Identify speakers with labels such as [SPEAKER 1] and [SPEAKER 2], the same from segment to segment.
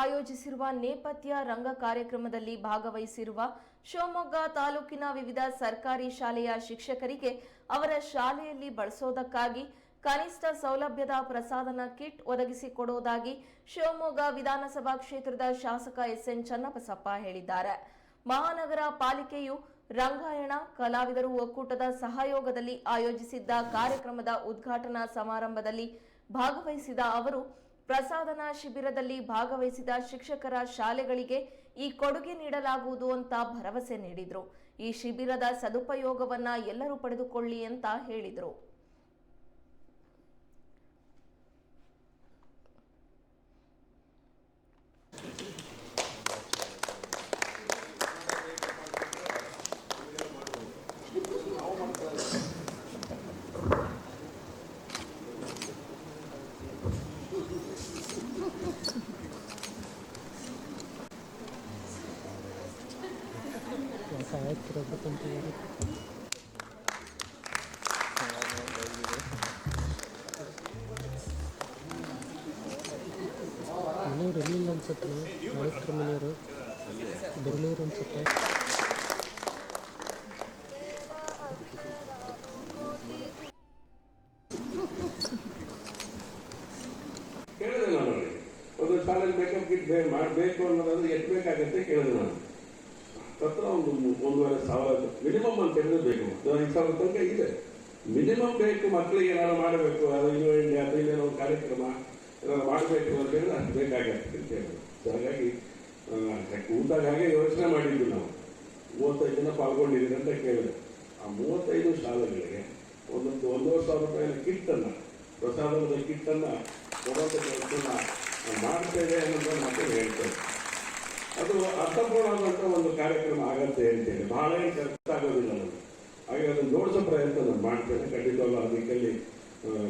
[SPEAKER 1] ಆಯೋಜಿಸಿರುವ ನೇಪಥ್ಯ ರಂಗ ಕಾರ್ಯಕ್ರಮದಲ್ಲಿ ಭಾಗವಹಿಸಿರುವ ಶಿವಮೊಗ್ಗ ತಾಲೂಕಿನ ವಿವಿಧ ಸರ್ಕಾರಿ ಶಾಲೆಯ ಶಿಕ್ಷಕರಿಗೆ ಅವರ ಶಾಲೆಯಲ್ಲಿ ಬಳಸೋದಕ್ಕಾಗಿ ಕನಿಷ್ಠ ಸೌಲಭ್ಯದ ಪ್ರಸಾದನ ಕಿಟ್ ಒದಗಿಸಿಕೊಡುವುದಾಗಿ ಶಿವಮೊಗ್ಗ ವಿಧಾನಸಭಾ ಕ್ಷೇತ್ರದ ಶಾಸಕ ಎಸ್ಎನ್ ಚನ್ನಬಸಪ್ಪ ಹೇಳಿದ್ದಾರೆ. ಮಹಾನಗರ ಪಾಲಿಕೆಯು ರಂಗಾಯಣ ಕಲಾವಿದರು ಒಕ್ಕೂಟದ ಸಹಯೋಗದಲ್ಲಿ ಆಯೋಜಿಸಿದ್ದ ಕಾರ್ಯಕ್ರಮದ ಉದ್ಘಾಟನಾ ಸಮಾರಂಭದಲ್ಲಿ ಭಾಗವಹಿಸಿದ ಅವರು ಪ್ರಸಾದನ ಶಿಬಿರದಲ್ಲಿ ಭಾಗವಹಿಸಿದ ಶಿಕ್ಷಕರ ಶಾಲೆಗಳಿಗೆ ಈ ಕೊಡುಗೆ ನೀಡಲಾಗುವುದು ಅಂತ ಭರವಸೆ ನೀಡಿದರು. ಈ ಶಿಬಿರದ ಸದುಪಯೋಗವನ್ನ ಎಲ್ಲರೂ ಪಡೆದುಕೊಳ್ಳಿ ಅಂತ ಹೇಳಿದರು.
[SPEAKER 2] ಮನೆಯವರು ಎಲ್ಲಿಲ್ಲ ಅನ್ಸುತ್ತೆ, ನಾಯಕರ ಮನೆಯವರು ಬೆಂಗಳೂರು ಅನ್ಸುತ್ತೆ.
[SPEAKER 3] ಕೇಳಿದೆ ನಾನು, ಒಂದು ಶಾಲೆಗೆ ಮೇಕಪ್ ಕಿಟ್ ಮಾಡಬೇಕು ಅನ್ನೋದಾದ್ರೆ ಎಷ್ಟು ಬೇಕಾಗುತ್ತೆ ಕೇಳಿದೆ ನಾನು. ಹತ್ರ ಒಂದು 1,500 ಮಿನಿಮಮ್ ಅಂತ ಹೇಳಿದ್ರೆ ಬೇಕು. 5,000 ತನಕ ಇದೆ, ಮಿನಿಮಮ್ ಬೇಕು. ಮಕ್ಕಳಿಗೆ ಏನಾದ್ರು ಮಾಡಬೇಕು, ಅದು ಇಂಡಿಯಾ ಅಥವಾ ಇನ್ನೇನೋ ಒಂದು ಕಾರ್ಯಕ್ರಮ ಏನಾದ್ರು ಮಾಡಬೇಕು ಅಂತ ಹೇಳಿದ್ರೆ ಅಷ್ಟು ಬೇಕಾಗತ್ತೆ ಅಂತ ಹೇಳಿದ್ರು. ಸೊ ಹಾಗಾಗಿ ಕೂತಾಗ ಹಾಗೆ ಯೋಚನೆ ಮಾಡಿದ್ವಿ ನಾವು. 35 ಜನ ಪಾಲ್ಗೊಂಡಿದ್ದೀರಿ ಅಂತ ಕೇಳಿದೆ. ಆ 35 ಶಾಲೆಗಳಿಗೆ ಒಂದೊಂದು 1,500 ರೂಪಾಯಿನ ಕಿಟ್ಟನ್ನು, ಪ್ರಸಾದದ ಕಿಟ್ಟನ್ನು ಕೊಡುವಂಥ ಕೆಲಸನ ಮಾಡ್ತೇವೆ ಅನ್ನೋದನ್ನು ಮತ್ತೆ ಹೇಳ್ತೇವೆ. ಅದು ಅರ್ಥಪೂರ್ಣವಾದಂಥ ಒಂದು ಕಾರ್ಯಕ್ರಮ ಆಗತ್ತೆ ಅಂತೇಳಿ ಬಹಳ ಕಷ್ಟ ಆಗೋದಿಲ್ಲ ನನಗೆ. ಹಾಗೆ ಅದನ್ನು ಜೋಡಿಸೋ ಪ್ರಯತ್ನ ನಾನು ಮಾಡ್ತೇನೆ. ಖಂಡಿತವಲ್ಲ ಆ ದಿಕ್ಕಲ್ಲಿ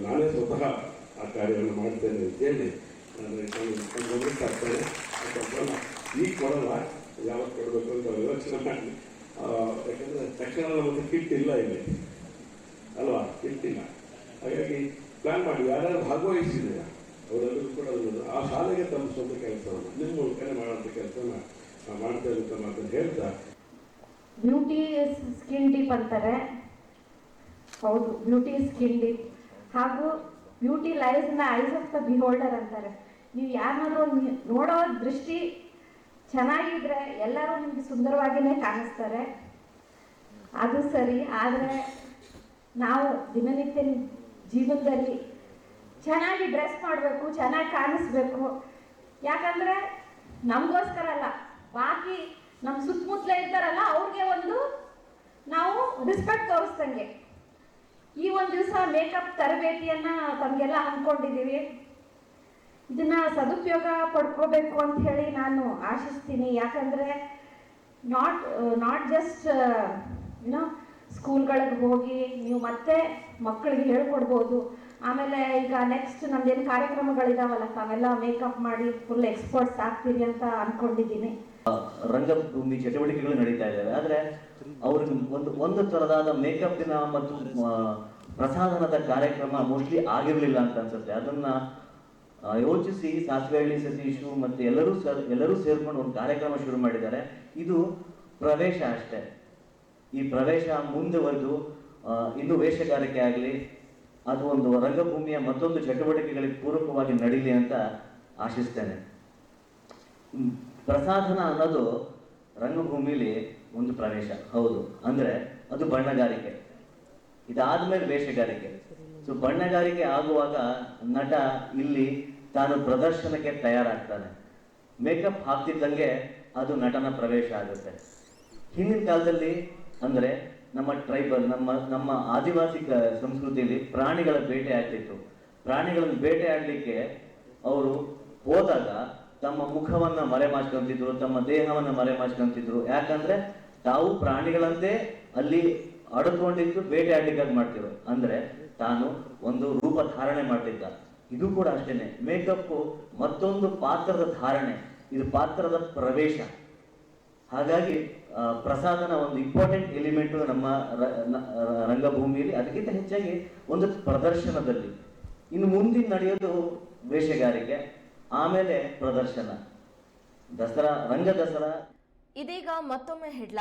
[SPEAKER 3] ನಾನೇ ಸ್ವತಃ ಆ ಕಾರ್ಯವನ್ನು ಮಾಡ್ತೇನೆ ಅಂತೇಳಿ ಗಮನಿಸ್ತಾಗ್ತೇನೆ. ಈಗ ಕೊಡಲ್ಲ, ಯಾವತ್ತು ಕೊಡಬೇಕು ಅಂತ ಯೋಚನೆ ಮಾಡಿ. ಯಾಕಂದರೆ ತಕ್ಷಣ ನಮಗೆ ಕಿಟ್ ಇಲ್ಲ ಇಲ್ಲಿ ಅಲ್ವಾ, ಕಿಟ್ ಇಲ್ಲ. ಹಾಗಾಗಿ ಪ್ಲಾನ್ ಮಾಡಿ ಯಾರ್ಯಾರು ಭಾಗವಹಿಸಿದ್ದೀರಾ ಅವರೆಲ್ಲರೂ ಕೂಡ ಆ ಶಾಲೆಗೆ ತಲುಪಿಸುವಂಥ ಕೆಲಸವನ್ನು ನಿಮ್ಮ ಮೂಲಕನೇ ಮಾಡುವಂಥ ಕೆಲಸನ ಮಾಡ್ತೇವೆ ಅಂತ ಮಾತನ್ನು ಹೇಳ್ತಾ,
[SPEAKER 4] ಬ್ಯೂಟಿ ಸ್ಕಿನ್ ಡೀಪ್ ಅಂತಾರೆ. ಹೌದು, ಬ್ಯೂಟಿ ಸ್ಕಿನ್ ಡೀಪ್. ಹಾಗೂ beauty lies in the eyes of the beholder ಅಂತಾರೆ. ನೀವು ಯಾರನ್ನಾದ್ರೂ ನೋಡೋ ದೃಷ್ಟಿ ಚೆನ್ನಾಗಿದ್ರೆ ಎಲ್ಲರೂ ನಿಮಗೆ ಸುಂದರವಾಗಿಯೇ ಕಾಣಿಸ್ತಾರೆ, ಅದು ಸರಿ. ಆದರೆ ನಾವು ದಿನನಿತ್ಯ ಜೀವನದಲ್ಲಿ ಚೆನ್ನಾಗಿ ಡ್ರೆಸ್ ಮಾಡಬೇಕು, ಚೆನ್ನಾಗಿ ಕಾಣಿಸ್ಬೇಕು. ಯಾಕಂದರೆ ನಮಗೋಸ್ಕರ ಅಲ್ಲ, ಬಾಕಿ ನಮ್ಮ ಸುತ್ತಮುತ್ತಲೇ ಇರ್ತಾರಲ್ಲ ಅವ್ರಿಗೆ ಒಂದು ನಾವು ರೆಸ್ಪೆಕ್ಟ್ ತೋರಿಸ್ದಂಗೆ. ಈ ಒಂದು ದಿವಸ ಮೇಕಪ್ ತರಬೇತಿಯನ್ನು ತಮಗೆಲ್ಲ ಹಮ್ಮಿಕೊಂಡಿದ್ದೀವಿ. ಇದನ್ನು ಸದುಪಯೋಗ ಪಡ್ಕೋಬೇಕು ಅಂತ ಹೇಳಿ ನಾನು ಆಶಿಸ್ತೀನಿ. ಯಾಕಂದರೆ ನಾಟ್ ಜಸ್ಟ್ ಸ್ಕೂಲ್ಗಳಿಗೆ ಹೋಗಿ ನೀವು ಮತ್ತೆ ಮಕ್ಕಳಿಗೆ ಹೇಳ್ಕೊಡ್ಬೋದು. ಆಮೇಲೆ ಈಗ ನೆಕ್ಸ್ಟ್ ನಮ್ದೇನು ಕಾರ್ಯಕ್ರಮಗಳಿದಾವಲ್ಲ, ತಾವೆಲ್ಲ ಮೇಕಪ್ ಮಾಡಿ ಫುಲ್ ಎಕ್ಸ್ಪರ್ಟ್ಸ್ ಆಗ್ತೀರಿ ಅಂತ ಅನ್ಕೊಂಡಿದ್ದೀನಿ.
[SPEAKER 5] ರಂಗಭೂಮಿ ಚಟುವಟಿಕೆಗಳು ನಡೀತಾ ಇದ್ದಾವೆ. ಆದರೆ ಅವ್ರಿಗೆ ಒಂದು ತರದಾದ ಮೇಕಪ್ ದಿನ ಮತ್ತು ಪ್ರಸಾದನದ ಕಾರ್ಯಕ್ರಮ ಮೋಸ್ಟ್ಲಿ ಆಗಿರಲಿಲ್ಲ ಅಂತ ಅನ್ಸುತ್ತೆ. ಅದನ್ನ ಯೋಚಿಸಿ ಸಾಸ್ವೆಹಳ್ಳಿ ಸತೀಶು ಮತ್ತು ಎಲ್ಲರೂ ಸೇರ್ಕೊಂಡು ಒಂದು ಕಾರ್ಯಕ್ರಮ ಶುರು ಮಾಡಿದ್ದಾರೆ. ಇದು ಪ್ರವೇಶ ಅಷ್ಟೇ. ಈ ಪ್ರವೇಶ ಮುಂದುವರೆದು ಇನ್ನು ವೇಷಗಾರಿಕೆ ಆಗಲಿ, ಅದು ಒಂದು ರಂಗಭೂಮಿಯ ಮತ್ತೊಂದು ಚಟುವಟಿಕೆಗಳಿಗೆ ಪೂರಕವಾಗಿ ನಡೀಲಿ ಅಂತ ಆಶಿಸ್ತೇನೆ. ಪ್ರಸಾದನ ಅನ್ನೋದು ರಂಗಭೂಮಿಲಿ ಒಂದು ಪ್ರವೇಶ, ಹೌದು. ಅಂದರೆ ಅದು ಬಣ್ಣಗಾರಿಕೆ, ಇದಾದ್ಮೇಲೆ ವೇಷಗಾರಿಕೆ. ಸೊ ಬಣ್ಣಗಾರಿಕೆ ಆಗುವಾಗ ನಟ ಇಲ್ಲಿ ತಾನು ಪ್ರದರ್ಶನಕ್ಕೆ ತಯಾರಾಗ್ತಾನೆ. ಮೇಕಪ್ ಹಾಕ್ತಿದ್ದಂಗೆ ಅದು ನಟನ ಪ್ರವೇಶ ಆಗುತ್ತೆ. ಹಿಂದಿನ ಕಾಲದಲ್ಲಿ ಅಂದರೆ ನಮ್ಮ ಟ್ರೈಬಲ್, ನಮ್ಮ ಆದಿವಾಸಿ ಸಂಸ್ಕೃತಿಯಲ್ಲಿ ಪ್ರಾಣಿಗಳ ಬೇಟೆ ಆಗ್ತಿತ್ತು. ಪ್ರಾಣಿಗಳನ್ನು ಬೇಟೆ ಆಡಲಿಕ್ಕೆ ಅವರು ಹೋದಾಗ ತಮ್ಮ ಮುಖವನ್ನ ಮರೆಮಾಚ್ಕೊಂತಿದ್ರು, ತಮ್ಮ ದೇಹವನ್ನ ಮರೆಮಾಚ್ಕೊಂತಿದ್ರು. ಯಾಕಂದ್ರೆ ತಾವು ಪ್ರಾಣಿಗಳಂತೆ ಅಲ್ಲಿ ಅಡ್ಕೊಂಡಿದ್ದು ಬೇಟೆ ಆಡ್ಲಿಕ್ಕಾಗಿ ಮಾಡ್ತಿದ್ರು. ಅಂದ್ರೆ ತಾನು ಒಂದು ರೂಪ ಧಾರಣೆ ಮಾಡ್ತಿದ್ದ. ಇದು ಕೂಡ ಅಷ್ಟೇನೆ. ಮೇಕಪ್ ಮತ್ತೊಂದು ಪಾತ್ರದ ಧಾರಣೆ, ಇದು ಪಾತ್ರದ ಪ್ರವೇಶ. ಹಾಗಾಗಿ ಪ್ರಸಾದನ ಒಂದು ಇಂಪಾರ್ಟೆಂಟ್ ಎಲಿಮೆಂಟ್ ನಮ್ಮ ರಂಗಭೂಮಿಯಲ್ಲಿ. ಅದಕ್ಕಿಂತ ಹೆಚ್ಚಾಗಿ ಒಂದು ಪ್ರದರ್ಶನದಲ್ಲಿ ಇನ್ನು ಮುಂದಿನ ನಡೆಯೋದು ವೇಷಗಾರಿಕೆ, ಆಮೇಲೆ ಪ್ರದರ್ಶನ. ದಸರಾ ರಂಗ ದಸರಾ.
[SPEAKER 1] ಇದೀಗ ಮತ್ತೊಮ್ಮೆ ಹೆಡ್ಲೈನ್.